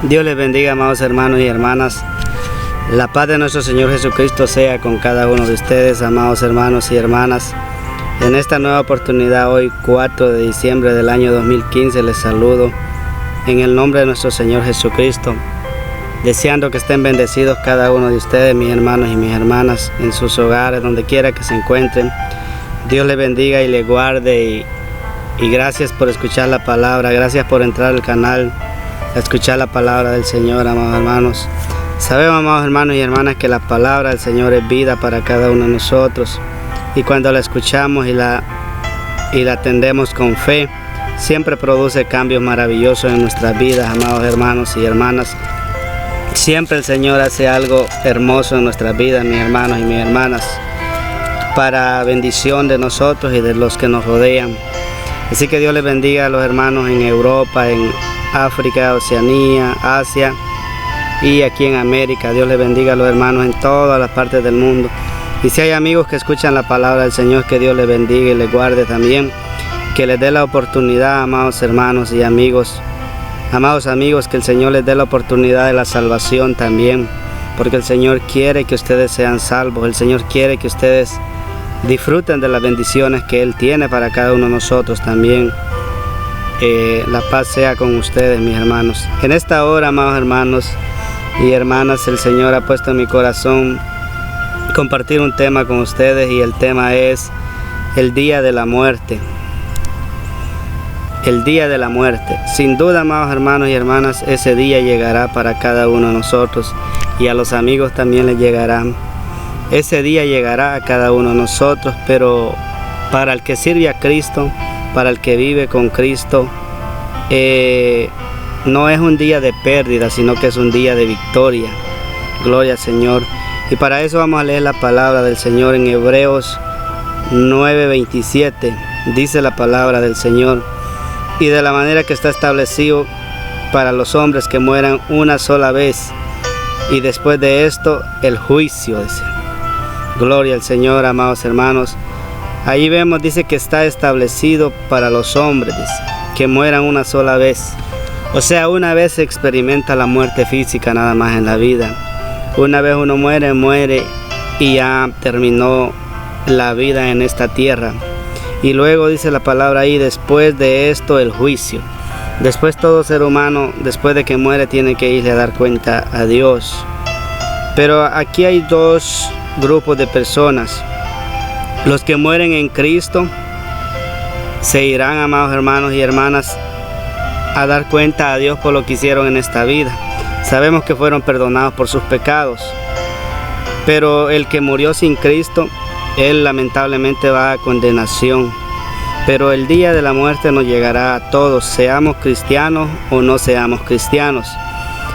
Dios les bendiga, amados hermanos y hermanas. La paz de nuestro Señor Jesucristo sea con cada uno de ustedes, amados hermanos y hermanas. En esta nueva oportunidad, hoy 4 de diciembre del año 2015, les saludo en el nombre de nuestro Señor Jesucristo, deseando que estén bendecidos cada uno de ustedes, mis hermanos y mis hermanas, en sus hogares, donde quiera que se encuentren. Dios les bendiga y les guarde y gracias por escuchar la palabra, gracias por entrar al canal a escuchar la palabra del Señor, amados hermanos. Sabemos, amados hermanos y hermanas, que la palabra del Señor es vida para cada uno de nosotros, y cuando la escuchamos y la atendemos con fe, siempre produce cambios maravillosos en nuestras vidas, amados hermanos y hermanas. Siempre el Señor hace algo hermoso en nuestras vidas, mis hermanos y mis hermanas, para bendición de nosotros y de los que nos rodean. Así que Dios les bendiga a los hermanos en Europa, en África, Oceanía, Asia y aquí en América. Dios les bendiga a los hermanos en todas las partes del mundo. Y si hay amigos que escuchan la palabra del Señor, que Dios les bendiga y les guarde también, que les dé la oportunidad, amados hermanos y amigos, amados amigos, que el Señor les dé la oportunidad de la salvación también, porque el Señor quiere que ustedes sean salvos. El Señor quiere que ustedes disfruten de las bendiciones que Él tiene para cada uno de nosotros también. La paz sea con ustedes, mis hermanos. En esta hora, amados hermanos y hermanas, el Señor ha puesto en mi corazón compartir un tema con ustedes, y el tema es el día de la muerte. El día de la muerte. Sin duda, amados hermanos y hermanas, ese día llegará para cada uno de nosotros, y a los amigos también les llegará. Ese día llegará a cada uno de nosotros, pero para el que sirve a Cristo, para el que vive con Cristo, no es un día de pérdida, sino que es un día de victoria. Gloria al Señor. Y para eso vamos a leer la palabra del Señor en Hebreos 9:27. Dice la palabra del Señor: y de la manera que está establecido para los hombres que mueran una sola vez, y después de esto el juicio. Dice. Gloria al Señor, amados hermanos. Ahí vemos, dice que está establecido para los hombres, dice, que mueran una sola vez. O sea, una vez se experimenta la muerte física nada más en la vida. Una vez uno muere y ya terminó la vida en esta tierra. Y luego dice la palabra ahí, después de esto el juicio. Después todo ser humano, después de que muere, tiene que irle a dar cuenta a Dios. Pero aquí hay dos grupos de personas. Los que mueren en Cristo se irán, amados hermanos y hermanas, a dar cuenta a Dios por lo que hicieron en esta vida. Sabemos que fueron perdonados por sus pecados, pero el que murió sin Cristo, él lamentablemente va a condenación. Pero el día de la muerte nos llegará a todos, seamos cristianos o no seamos cristianos.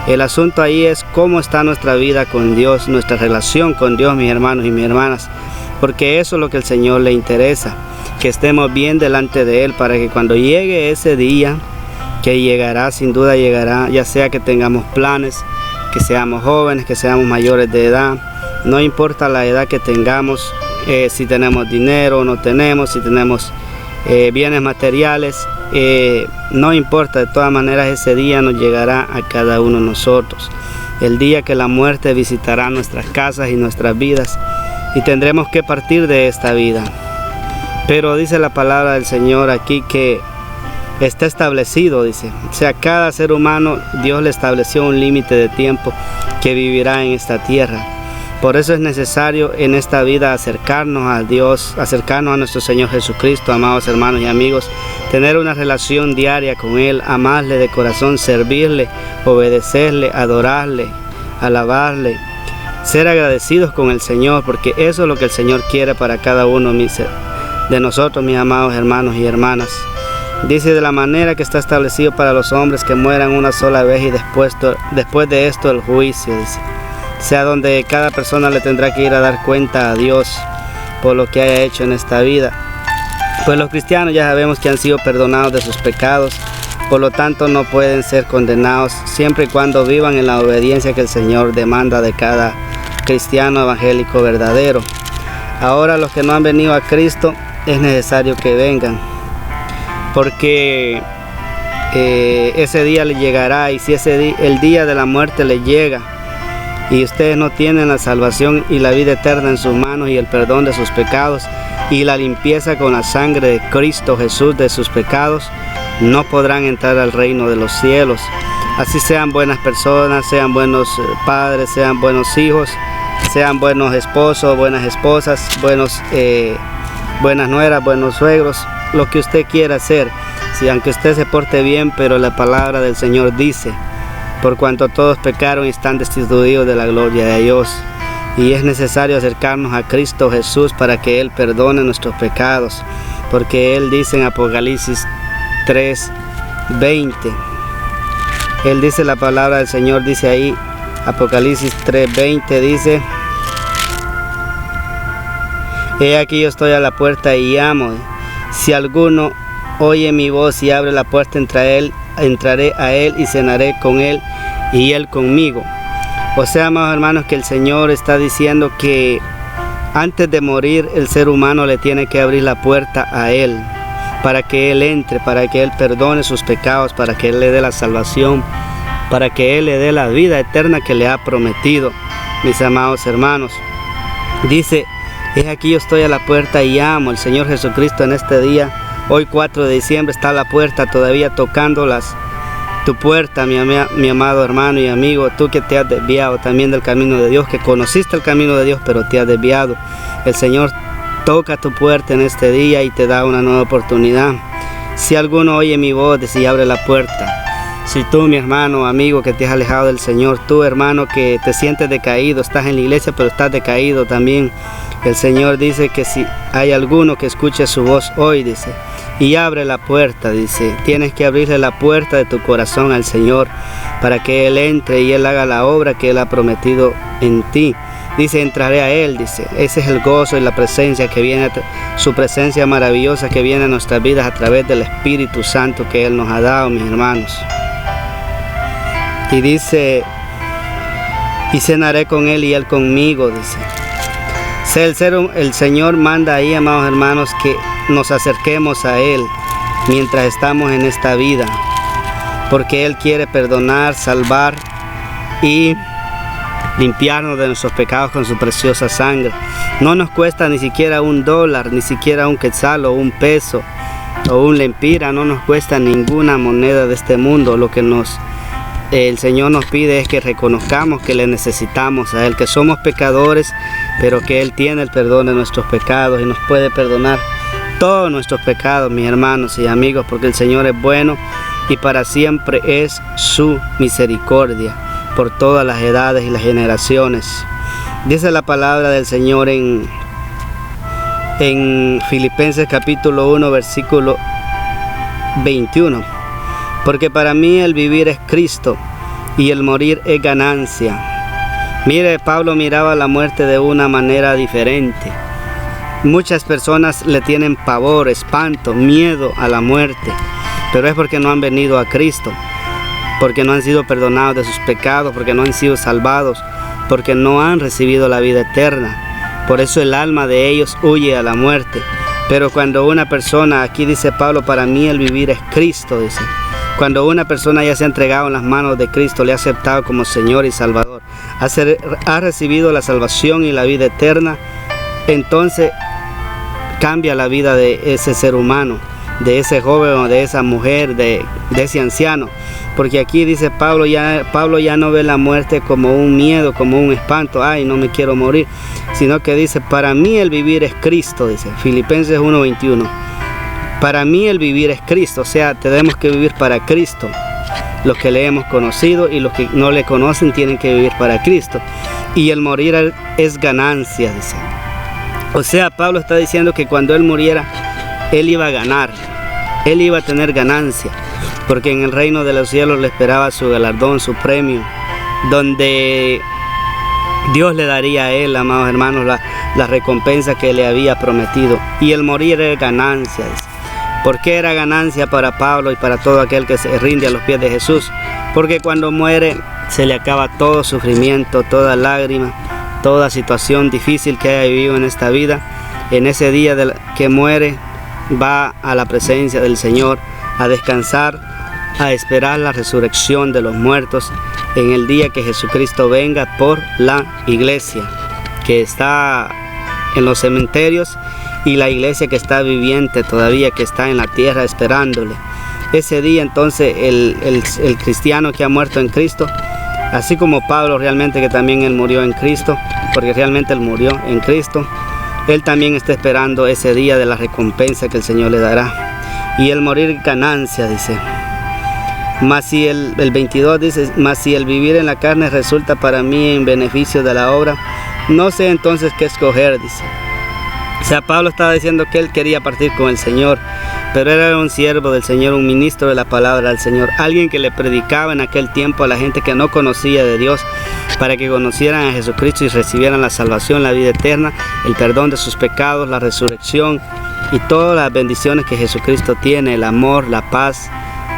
El asunto ahí es cómo está nuestra vida con Dios, nuestra relación con Dios, mis hermanos y mis hermanas, porque eso es lo que al Señor le interesa, que estemos bien delante de Él, para que cuando llegue ese día, que llegará, sin duda llegará, ya sea que tengamos planes, que seamos jóvenes, que seamos mayores de edad, no importa la edad que tengamos, si tenemos dinero o no tenemos, si tenemos bienes materiales, no importa, de todas maneras ese día nos llegará a cada uno de nosotros. El día que la muerte visitará nuestras casas y nuestras vidas, y tendremos que partir de esta vida. Pero dice la palabra del Señor aquí que está establecido, dice, o sea, cada ser humano Dios le estableció un límite de tiempo que vivirá en esta tierra. Por eso es necesario en esta vida acercarnos a Dios, acercarnos a nuestro Señor Jesucristo, amados hermanos y amigos, tener una relación diaria con Él, amarle de corazón, servirle, obedecerle, adorarle, alabarle, ser agradecidos con el Señor, porque eso es lo que el Señor quiere para cada uno de nosotros, mis amados hermanos y hermanas. Dice, de la manera que está establecido para los hombres que mueran una sola vez, y después de esto el juicio, dice. O sea, donde cada persona le tendrá que ir a dar cuenta a Dios por lo que haya hecho en esta vida. Pues los cristianos ya sabemos que han sido perdonados de sus pecados, por lo tanto no pueden ser condenados siempre y cuando vivan en la obediencia que el Señor demanda de cada cristiano evangélico verdadero. Ahora los que no han venido a Cristo es necesario que vengan, porque ese día le llegará, y si el día de la muerte le llega y ustedes no tienen la salvación y la vida eterna en sus manos y el perdón de sus pecados y la limpieza con la sangre de Cristo Jesús de sus pecados, no podrán entrar al reino de los cielos. Así sean buenas personas, sean buenos padres, sean buenos hijos, sean buenos esposos, buenas esposas, buenas nueras, buenos suegros, lo que usted quiera hacer, si aunque usted se porte bien, pero la palabra del Señor dice, por cuanto todos pecaron y están destituidos de la gloria de Dios, y es necesario acercarnos a Cristo Jesús para que Él perdone nuestros pecados, porque Él dice en Apocalipsis 3:20, Él dice, la palabra del Señor dice ahí, Apocalipsis 3:20 dice, he aquí yo estoy a la puerta y llamo, si alguno oye mi voz y abre la puerta, entraré a él y cenaré con él y él conmigo. O sea, amados hermanos, que el Señor está diciendo que antes de morir el ser humano le tiene que abrir la puerta a Él, para que Él entre, para que Él perdone sus pecados, para que Él le dé la salvación, para que Él le dé la vida eterna que le ha prometido. Mis amados hermanos, dice, es aquí yo estoy a la puerta y llamo. El Señor Jesucristo en este día, hoy 4 de diciembre, está a la puerta todavía tocando tu puerta, mi amado hermano y amigo, tú que te has desviado también del camino de Dios, que conociste el camino de Dios pero te has desviado. El Señor toca tu puerta en este día y te da una nueva oportunidad. Si alguno oye mi voz y abre la puerta, si tú, mi hermano, amigo, que te has alejado del Señor, tú, hermano, que te sientes decaído, estás en la iglesia pero estás decaído también, el Señor dice que si hay alguno que escuche su voz hoy, dice, y abre la puerta, dice, tienes que abrirle la puerta de tu corazón al Señor para que Él entre y Él haga la obra que Él ha prometido en ti. Dice, entraré a Él, dice, ese es el gozo y la presencia que viene, su presencia maravillosa que viene a nuestras vidas a través del Espíritu Santo que Él nos ha dado, mis hermanos. Y dice, y cenaré con Él y Él conmigo, dice. El Señor manda ahí, amados hermanos, que nos acerquemos a Él mientras estamos en esta vida, porque Él quiere perdonar, salvar y limpiarnos de nuestros pecados con su preciosa sangre. No nos cuesta ni siquiera $1, ni siquiera un quetzal o un peso o un lempira, no nos cuesta ninguna moneda de este mundo. Lo que el Señor nos pide es que reconozcamos que le necesitamos a Él, que somos pecadores, pero que Él tiene el perdón de nuestros pecados y nos puede perdonar todos nuestros pecados, mis hermanos y amigos, porque el Señor es bueno y para siempre es su misericordia por todas las edades y las generaciones. Dice la palabra del Señor en Filipenses capítulo 1 versículo 21, porque para mí el vivir es Cristo y el morir es ganancia. Mire, Pablo miraba la muerte de una manera diferente. Muchas personas le tienen pavor, espanto, miedo a la muerte, pero es porque no han venido a Cristo, porque no han sido perdonados de sus pecados, porque no han sido salvados, porque no han recibido la vida eterna. Por eso el alma de ellos huye a la muerte. Pero cuando una persona, aquí dice Pablo, para mí el vivir es Cristo, dice. Cuando una persona ya se ha entregado en las manos de Cristo, le ha aceptado como Señor y Salvador, ha recibido la salvación y la vida eterna, entonces cambia la vida de ese ser humano, de ese joven o de esa mujer, de ese anciano. Porque aquí dice Pablo ya no ve la muerte como un miedo, como un espanto, ay, no me quiero morir, sino que dice, para mí el vivir es Cristo, dice Filipenses 1:21. Para mí el vivir es Cristo, o sea, tenemos que vivir para Cristo. Los que le hemos conocido y los que no le conocen tienen que vivir para Cristo. Y el morir es ganancia, dice. O sea, Pablo está diciendo que cuando él muriera, él iba a ganar, él iba a tener ganancia, porque en el reino de los cielos le esperaba su galardón, su premio, donde Dios le daría a él, amados hermanos, la recompensa que le había prometido. Y el morir es ganancia, dice. ¿Por qué era ganancia para Pablo y para todo aquel que se rinde a los pies de Jesús? Porque cuando muere se le acaba todo sufrimiento, toda lágrima, toda situación difícil que haya vivido en esta vida. En ese día que muere va a la presencia del Señor a descansar a esperar la resurrección de los muertos en el día que Jesucristo venga por la iglesia que está en los cementerios y la iglesia que está viviente todavía, que está en la tierra esperándole. Ese día entonces el cristiano que ha muerto en Cristo, así como Pablo realmente, que también él murió en Cristo, porque realmente él murió en Cristo, él también está esperando ese día de la recompensa que el Señor le dará. Y el morir ganancia, dice. Mas si el 22 dice, mas si el vivir en la carne resulta para mí en beneficio de la obra, no sé entonces qué escoger, dice. O sea, Pablo estaba diciendo que él quería partir con el Señor, pero era un siervo del Señor, un ministro de la palabra del Señor, alguien que le predicaba en aquel tiempo a la gente que no conocía de Dios, para que conocieran a Jesucristo y recibieran la salvación, la vida eterna, el perdón de sus pecados, la resurrección y todas las bendiciones que Jesucristo tiene, el amor, la paz,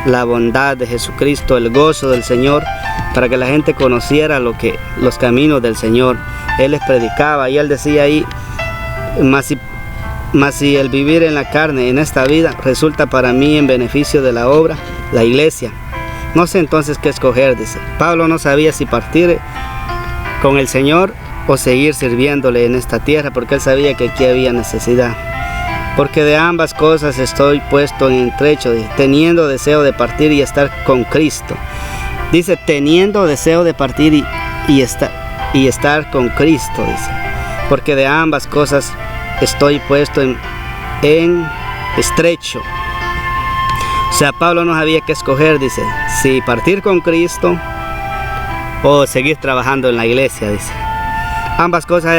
la bondad de Jesucristo, el gozo del Señor, para que la gente conociera los caminos del Señor. Él les predicaba y él decía ahí, mas si el vivir en la carne en esta vida resulta para mí en beneficio de la obra, la iglesia, no sé entonces qué escoger, dice. Pablo no sabía si partir con el Señor o seguir sirviéndole en esta tierra, porque él sabía que aquí había necesidad. Porque de ambas cosas estoy puesto en entrecho, dice, teniendo deseo de partir y estar con Cristo. Dice, teniendo deseo de partir y estar con Cristo, dice. Porque de ambas cosas estoy puesto en estrecho. O sea, Pablo no sabía qué escoger, dice, si partir con Cristo o seguir trabajando en la iglesia, dice. Ambas cosas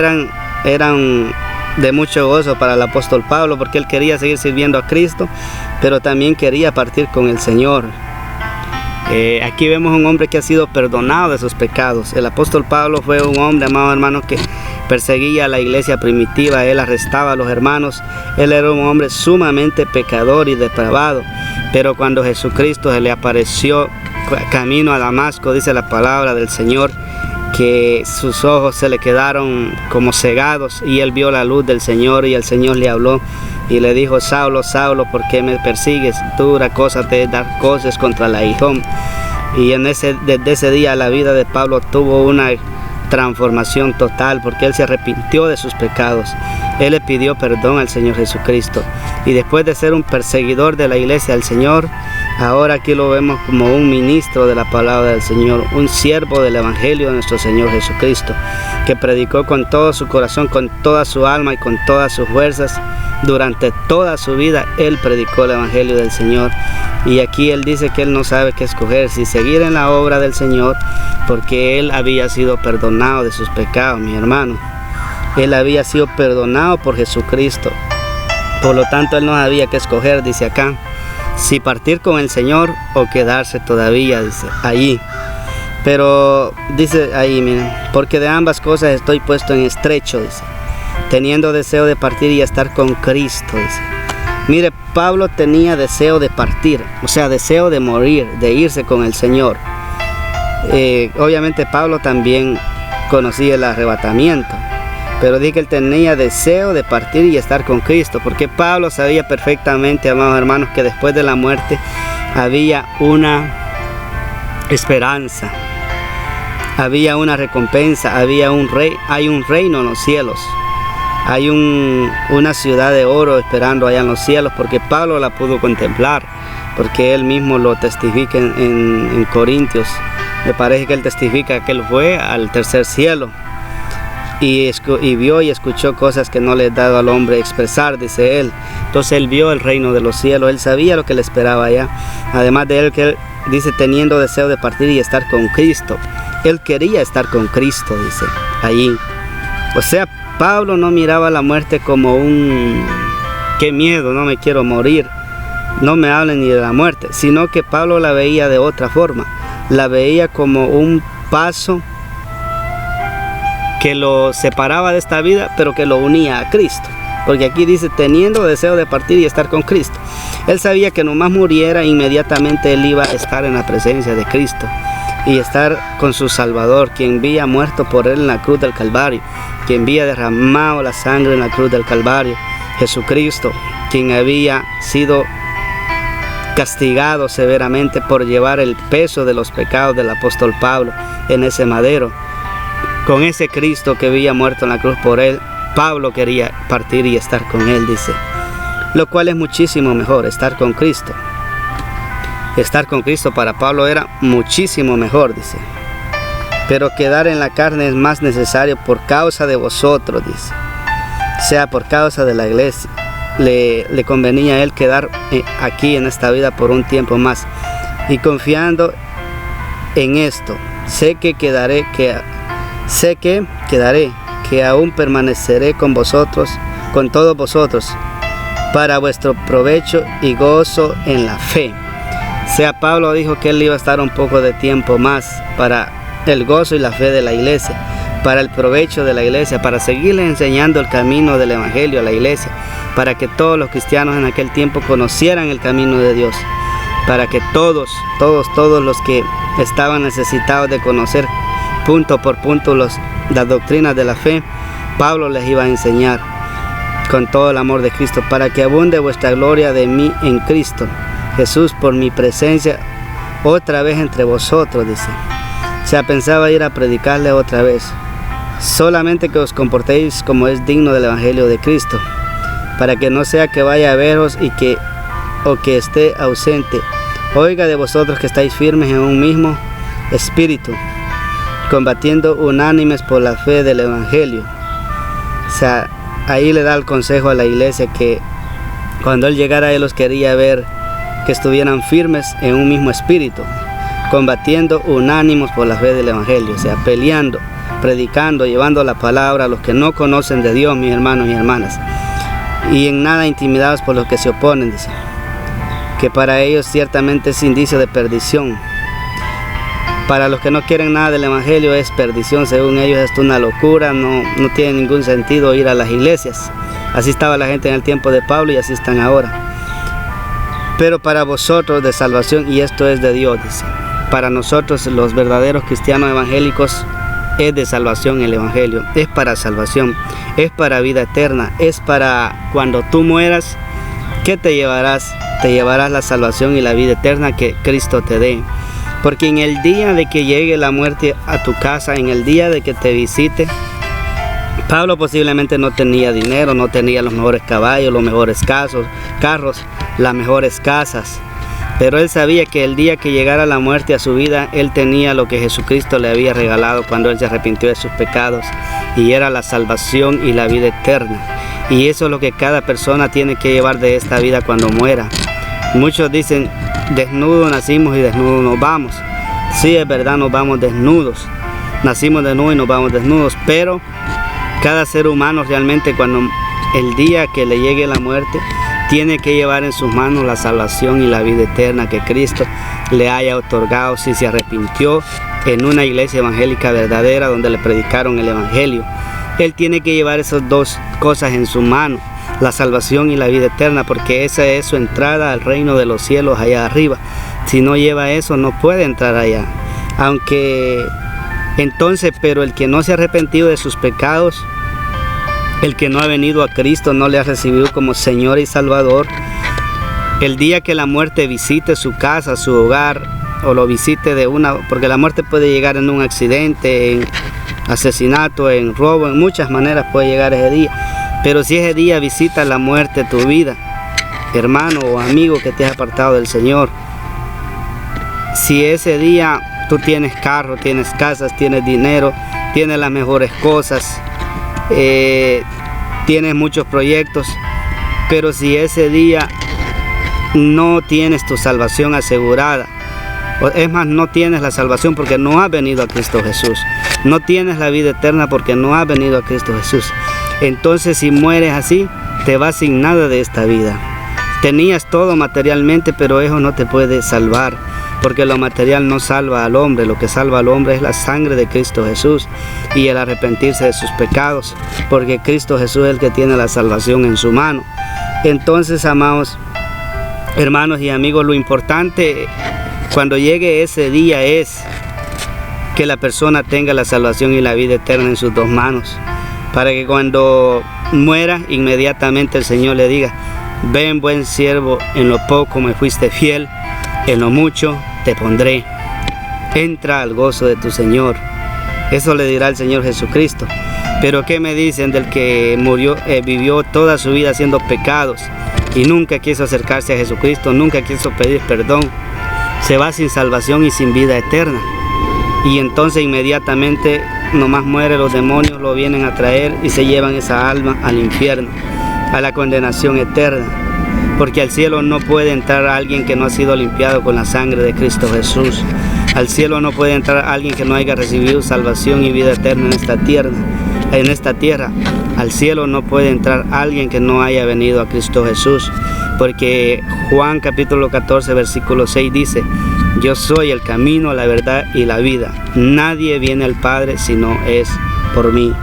eran de mucho gozo para el apóstol Pablo, porque él quería seguir sirviendo a Cristo, pero también quería partir con el Señor. Aquí vemos un hombre que ha sido perdonado de sus pecados. El apóstol Pablo fue un hombre, amados hermanos, que perseguía a la iglesia primitiva, él arrestaba a los hermanos, él era un hombre sumamente pecador y depravado, pero cuando Jesucristo se le apareció camino a Damasco, dice la palabra del Señor, que sus ojos se le quedaron como cegados y él vio la luz del Señor y el Señor le habló y le dijo, Saulo, Saulo, ¿por qué me persigues? Dura cosa te es dar cosas contra el aguijón. Y desde ese día la vida de Pablo tuvo una transformación total, porque él se arrepintió de sus pecados. Él le pidió perdón al Señor Jesucristo, y después de ser un perseguidor de la iglesia del Señor, ahora aquí lo vemos como un ministro de la palabra del Señor, un siervo del evangelio de nuestro Señor Jesucristo, que predicó con todo su corazón, con toda su alma y con todas sus fuerzas. Durante toda su vida él predicó el evangelio del Señor, y aquí él dice que él no sabe qué escoger, si seguir en la obra del Señor, porque él había sido perdonado de sus pecados, mi hermano. Él había sido perdonado por Jesucristo, por lo tanto él no sabía qué escoger, dice acá, si partir con el Señor o quedarse todavía, dice allí. Pero dice ahí, miren, porque de ambas cosas estoy puesto en estrecho, dice, teniendo deseo de partir y estar con Cristo, dice. Mire, Pablo tenía deseo de partir, o sea, deseo de morir, de irse con el Señor. Obviamente Pablo también conocía el arrebatamiento, pero dije que él tenía deseo de partir y estar con Cristo, porque Pablo sabía perfectamente, amados hermanos, que después de la muerte había una esperanza, había una recompensa, había un rey, hay un reino en los cielos. Hay una ciudad de oro esperando allá en los cielos, porque Pablo la pudo contemplar, porque él mismo lo testifica en Corintios. Me parece que él testifica que él fue al tercer cielo y vio y escuchó cosas que no le he dado al hombre expresar, dice él. Entonces él vio el reino de los cielos, él sabía lo que le esperaba allá. Además de él, que él dice, teniendo deseo de partir y estar con Cristo. Él quería estar con Cristo, dice allí. O sea, Pablo no miraba la muerte como qué miedo, no me quiero morir, no me hablen ni de la muerte, sino que Pablo la veía de otra forma, la veía como un paso que lo separaba de esta vida, pero que lo unía a Cristo, porque aquí dice, teniendo deseo de partir y estar con Cristo. Él sabía que nomás muriera, inmediatamente él iba a estar en la presencia de Cristo y estar con su Salvador, quien había muerto por él en la cruz del Calvario, quien había derramado la sangre en la cruz del Calvario, Jesucristo, quien había sido castigado severamente por llevar el peso de los pecados del apóstol Pablo en ese madero. Con ese Cristo que había muerto en la cruz por él, Pablo quería partir y estar con él, dice. Lo cual es muchísimo mejor, estar con Cristo. Estar con Cristo para Pablo era muchísimo mejor, dice. Pero quedar en la carne es más necesario por causa de vosotros, dice. O sea, por causa de la iglesia. Le convenía a él quedar aquí en esta vida por un tiempo más. Y confiando en esto, sé que quedaré, que aún permaneceré con vosotros, con todos vosotros, para vuestro provecho y gozo en la fe. O sea, Pablo dijo que él iba a estar un poco de tiempo más para el gozo y la fe de la iglesia, para el provecho de la iglesia, para seguirle enseñando el camino del evangelio a la iglesia, para que todos los cristianos en aquel tiempo conocieran el camino de Dios, para que todos los que estaban necesitados de conocer punto por punto las doctrinas de la fe, Pablo les iba a enseñar con todo el amor de Cristo, para que abunde vuestra gloria de mí en Cristo Jesús por mi presencia otra vez entre vosotros, dice. O sea, pensaba ir a predicarle otra vez. Solamente que os comportéis como es digno del evangelio de Cristo, para que no sea que vaya a veros o que esté ausente. Oiga de vosotros que estáis firmes en un mismo espíritu, combatiendo unánimes por la fe del evangelio. O sea, ahí le da el consejo a la iglesia que cuando él llegara, él los quería ver que estuvieran firmes en un mismo espíritu, combatiendo unánimos por la fe del evangelio. O sea, peleando, predicando, llevando la palabra a los que no conocen de Dios, mis hermanos y hermanas, y en nada intimidados por los que se oponen, dice, que para ellos ciertamente es indicio de perdición. Para los que no quieren nada del evangelio es perdición, según ellos es una locura, no tiene ningún sentido ir a las iglesias. Así estaba la gente en el tiempo de Pablo y así están ahora. Pero para vosotros de salvación, y esto es de Dios, dice. Para nosotros los verdaderos cristianos evangélicos es de salvación el evangelio, es para salvación, es para vida eterna, es para cuando tú mueras, ¿qué te llevarás? Te llevarás la salvación y la vida eterna que Cristo te dé. Porque en el día de que llegue la muerte a tu casa, en el día de que te visite, Pablo posiblemente no tenía dinero, no tenía los mejores caballos, los mejores carros, las mejores casas. Pero él sabía que el día que llegara la muerte a su vida, él tenía lo que Jesucristo le había regalado cuando él se arrepintió de sus pecados, y era la salvación y la vida eterna. Y eso es lo que cada persona tiene que llevar de esta vida cuando muera. Muchos dicen, desnudos nacimos y desnudos nos vamos. Sí, es verdad, nos vamos desnudos. Nacimos desnudos y nos vamos desnudos, pero cada ser humano realmente cuando el día que le llegue la muerte, tiene que llevar en sus manos la salvación y la vida eterna que Cristo le haya otorgado si se arrepintió en una iglesia evangélica verdadera donde le predicaron el evangelio. Él tiene que llevar esas dos cosas en su mano, la salvación y la vida eterna, porque esa es su entrada al reino de los cielos allá arriba. Si no lleva eso, no puede entrar allá. Pero el que no se ha arrepentido de sus pecados, el que no ha venido a Cristo, no le ha recibido como Señor y Salvador, el día que la muerte visite su casa, su hogar, o lo visite porque la muerte puede llegar en un accidente, en asesinato, en robo, en muchas maneras puede llegar ese día. Pero si ese día visita la muerte tu vida, hermano o amigo que te has apartado del Señor, si ese día tú tienes carro, tienes casas, tienes dinero, tienes las mejores cosas, tienes muchos proyectos, pero si ese día no tienes tu salvación asegurada, es más, no tienes la salvación porque no has venido a Cristo Jesús, no tienes la vida eterna porque no has venido a Cristo Jesús, entonces si mueres así, te vas sin nada de esta vida. Tenías todo materialmente, pero eso no te puede salvar, porque lo material no salva al hombre. Lo que salva al hombre es la sangre de Cristo Jesús y el arrepentirse de sus pecados, porque Cristo Jesús es el que tiene la salvación en su mano. Entonces, amados hermanos y amigos, lo importante cuando llegue ese día es que la persona tenga la salvación y la vida eterna en sus dos manos, para que cuando muera inmediatamente el Señor le diga: ven buen siervo, en lo poco me fuiste fiel, en lo mucho te pondré. Entra al gozo de tu Señor. Eso le dirá el Señor Jesucristo. Pero ¿qué me dicen del que vivió toda su vida haciendo pecados y nunca quiso acercarse a Jesucristo, nunca quiso pedir perdón? Se va sin salvación y sin vida eterna. Y entonces inmediatamente nomás muere, los demonios lo vienen a traer y se llevan esa alma al infierno, a la condenación eterna. Porque al cielo no puede entrar alguien que no ha sido limpiado con la sangre de Cristo Jesús. Al cielo no puede entrar alguien que no haya recibido salvación y vida eterna en esta tierra. Al cielo no puede entrar alguien que no haya venido a Cristo Jesús. Porque Juan capítulo 14 versículo 6 dice: yo soy el camino, la verdad y la vida. Nadie viene al Padre si no es por mí.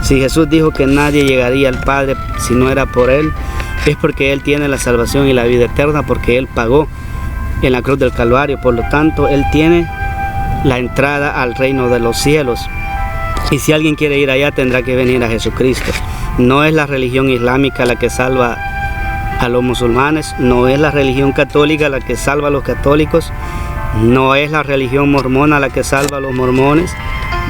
Si Jesús dijo que nadie llegaría al Padre si no era por Él, es porque Él tiene la salvación y la vida eterna, porque Él pagó en la cruz del Calvario. Por lo tanto, Él tiene la entrada al reino de los cielos. Y si alguien quiere ir allá, tendrá que venir a Jesucristo. No es la religión islámica la que salva a los musulmanes, no es la religión católica la que salva a los católicos, no es la religión mormona la que salva a los mormones,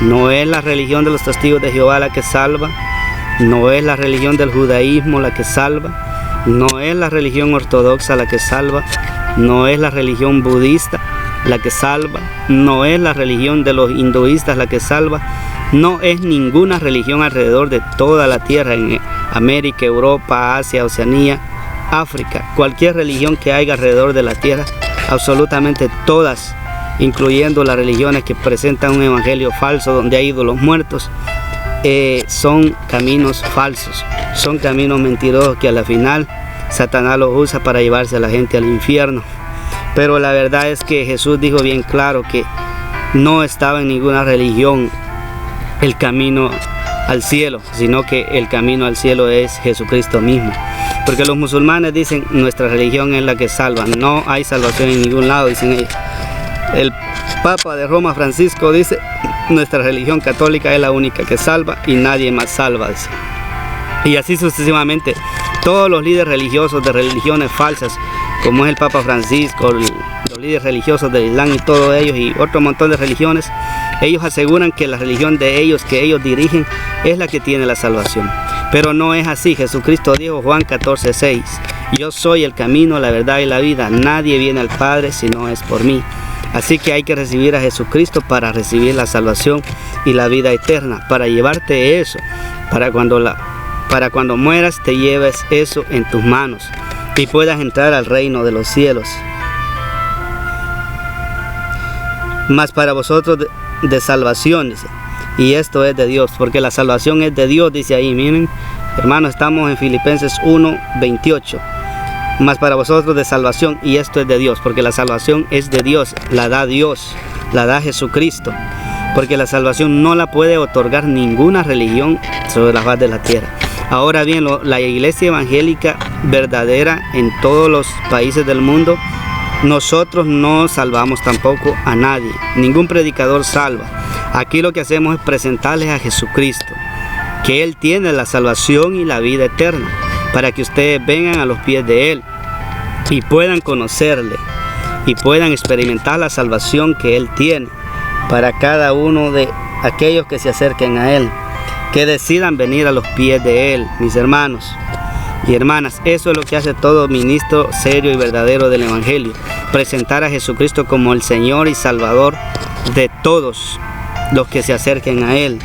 no es la religión de los testigos de Jehová la que salva, no es la religión del judaísmo la que salva, no es la religión ortodoxa la que salva, no es la religión budista la que salva, no es la religión de los hinduistas la que salva, no es ninguna religión alrededor de toda la tierra, en América, Europa, Asia, Oceanía, África, cualquier religión que haya alrededor de la tierra, absolutamente todas, incluyendo las religiones que presentan un evangelio falso donde hay ídolos muertos, son caminos falsos, son caminos mentirosos que a la final Satanás los usa para llevarse a la gente al infierno. Pero la verdad es que Jesús dijo bien claro que no estaba en ninguna religión el camino al cielo, sino que el camino al cielo es Jesucristo mismo. Porque los musulmanes dicen: nuestra religión es la que salva. No hay salvación en ningún lado, dicen ellos. El Papa de Roma, Francisco, dice: nuestra religión católica es la única que salva y nadie más salva, dice. Y así sucesivamente, todos los líderes religiosos de religiones falsas, como es el Papa Francisco, los líderes religiosos del Islam y todos ellos, y otro montón de religiones, ellos aseguran que la religión de ellos, que ellos dirigen, es la que tiene la salvación. Pero no es así. Jesucristo dijo, Juan 14:6, yo soy el camino, la verdad y la vida. Nadie viene al Padre si no es por mí. Así que hay que recibir a Jesucristo para recibir la salvación y la vida eterna, para llevarte eso, para cuando mueras te lleves eso en tus manos y puedas entrar al reino de los cielos. Mas para vosotros de salvación, dice, y esto es de Dios, porque la salvación es de Dios, dice ahí. Miren, hermanos, estamos en Filipenses 1:28. Mas para vosotros de salvación, y esto es de Dios, porque la salvación es de Dios, la da Jesucristo, porque la salvación no la puede otorgar ninguna religión sobre la faz de la tierra. Ahora bien, la iglesia evangélica verdadera en todos los países del mundo, nosotros no salvamos tampoco a nadie, ningún predicador salva. Aquí lo que hacemos es presentarles a Jesucristo, que Él tiene la salvación y la vida eterna, para que ustedes vengan a los pies de Él y puedan conocerle y puedan experimentar la salvación que Él tiene para cada uno de aquellos que se acerquen a Él, que decidan venir a los pies de Él, mis hermanos y hermanas. Eso es lo que hace todo ministro serio y verdadero del Evangelio, presentar a Jesucristo como el Señor y Salvador de todos los que se acerquen a Él.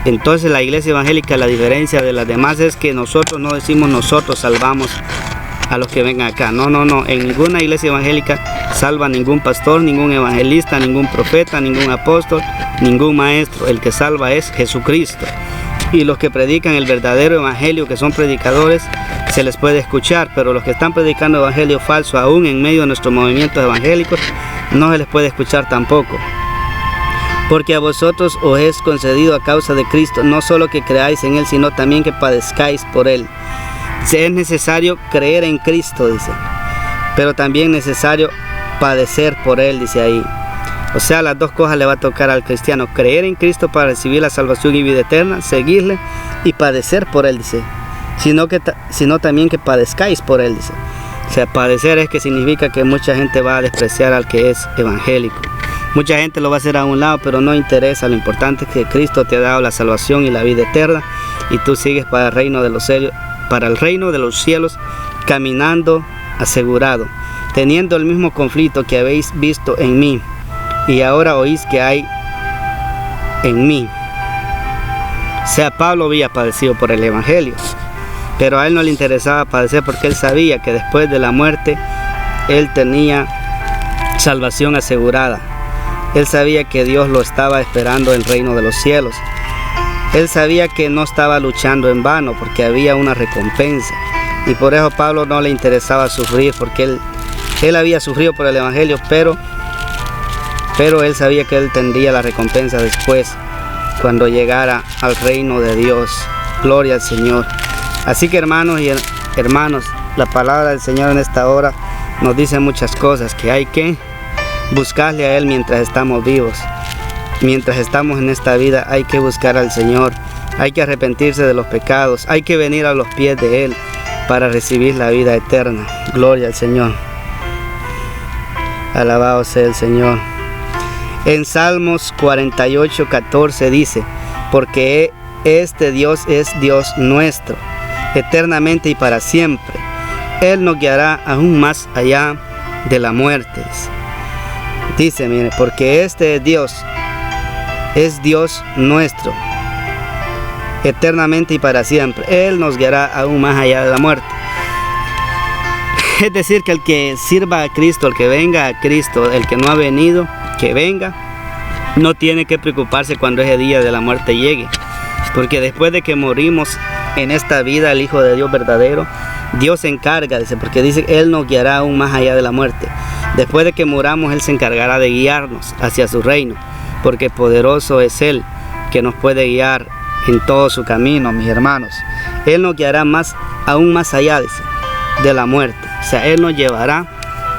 Entonces la iglesia evangélica, la diferencia de las demás es que nosotros no decimos nosotros salvamos a los que vengan acá. No. En ninguna iglesia evangélica salva ningún pastor, ningún evangelista, ningún profeta, ningún apóstol, ningún maestro. El que salva es Jesucristo. Y los que predican el verdadero evangelio, que son predicadores, se les puede escuchar, pero los que están predicando evangelio falso, aún en medio de nuestros movimientos evangélicos, no se les puede escuchar tampoco. Porque a vosotros os es concedido a causa de Cristo, no solo que creáis en Él, sino también que padezcáis por Él. Es necesario creer en Cristo, dice, pero también necesario padecer por Él, dice ahí. O sea, las dos cosas le va a tocar al cristiano: creer en Cristo para recibir la salvación y vida eterna, seguirle, y padecer por Él, dice. sino también que padezcáis por él, dice. O sea, padecer es que significa que mucha gente va a despreciar al que es evangélico. Mucha gente lo va a hacer a un lado, pero no interesa. Lo importante es que Cristo te ha dado la salvación y la vida eterna, y tú sigues para el reino de los cielos, caminando asegurado, teniendo el mismo conflicto que habéis visto en mí, y ahora oís que hay en mí. O sea, Pablo había padecido por el evangelio, pero a él no le interesaba padecer, porque él sabía que después de la muerte él tenía salvación asegurada. Él sabía que Dios lo estaba esperando en el reino de los cielos. Él sabía que no estaba luchando en vano, porque había una recompensa. Y por eso a Pablo no le interesaba sufrir, porque él había sufrido por el evangelio, pero él sabía que él tendría la recompensa después, cuando llegara al reino de Dios. Gloria al Señor. Así que, hermanos y hermanos, la palabra del Señor en esta hora nos dice muchas cosas, que hay que buscarle a Él mientras estamos vivos. Mientras estamos en esta vida hay que buscar al Señor, hay que arrepentirse de los pecados, hay que venir a los pies de Él para recibir la vida eterna. Gloria al Señor. Alabado sea el Señor. En Salmos 48:14 dice: porque este Dios es Dios nuestro, eternamente y para siempre. Él nos guiará aún más allá de la muerte. Dice, mire, porque este Dios es Dios nuestro, eternamente y para siempre. Él nos guiará aún más allá de la muerte. Es decir, que el que sirva a Cristo, el que venga a Cristo, el que no ha venido, que venga, no tiene que preocuparse cuando ese día de la muerte llegue. Porque después de que morimos en esta vida, el Hijo de Dios verdadero, Dios se encarga, dice, porque dice, Él nos guiará aún más allá de la muerte. Después de que muramos, Él se encargará de guiarnos hacia su reino, porque poderoso es Él, que nos puede guiar en todo su camino, mis hermanos. Él nos guiará aún más allá, dice, de la muerte. O sea, Él nos llevará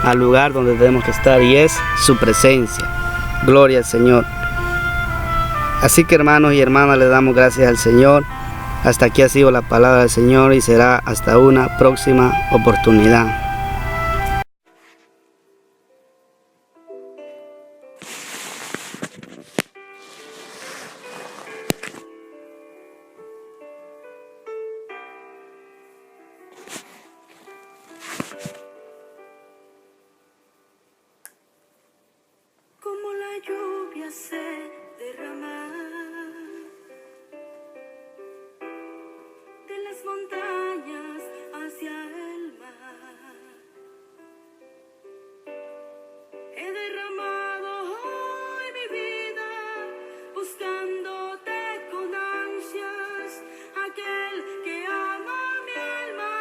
al lugar donde tenemos que estar, y es su presencia. Gloria al Señor. Así que, hermanos y hermanas, le damos gracias al Señor. Hasta aquí ha sido la palabra del Señor, y será hasta una próxima oportunidad. Como la lluvia se derrama de las montañas hacia el mar, he derramado hoy mi vida buscándote con ansias, aquel que ama mi alma.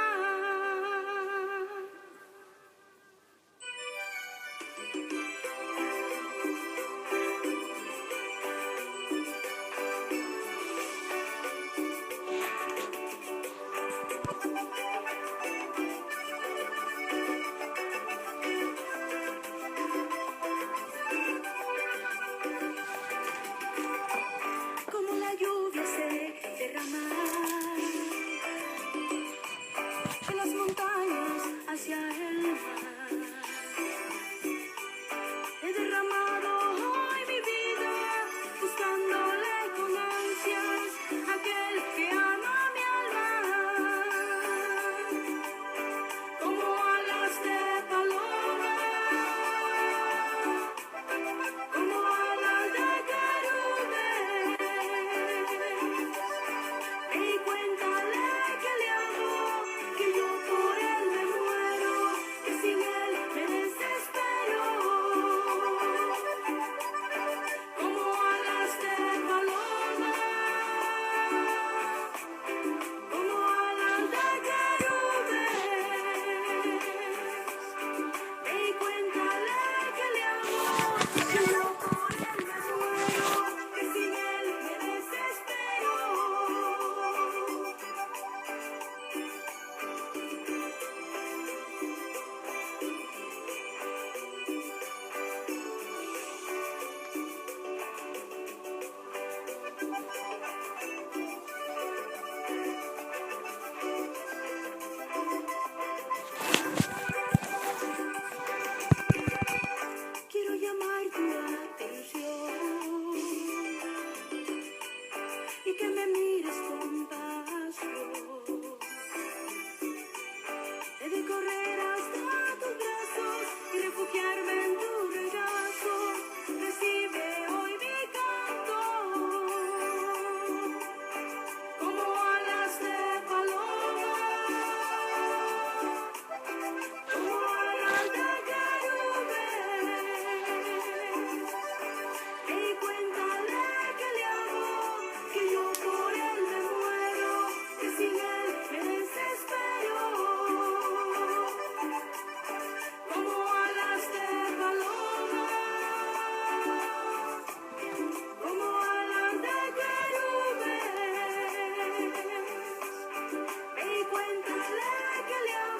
y que me mires con pasión. He de correr hasta tus brazos y refugiarme en tu regazo. Recibe hoy mi canto, como alas de paloma, como alas de querubín. Y cuéntale que le hago, que yo por él me muero, que sin él me desespero. Como alas de paloma, como alas de querubín. Y cuéntale que le hago.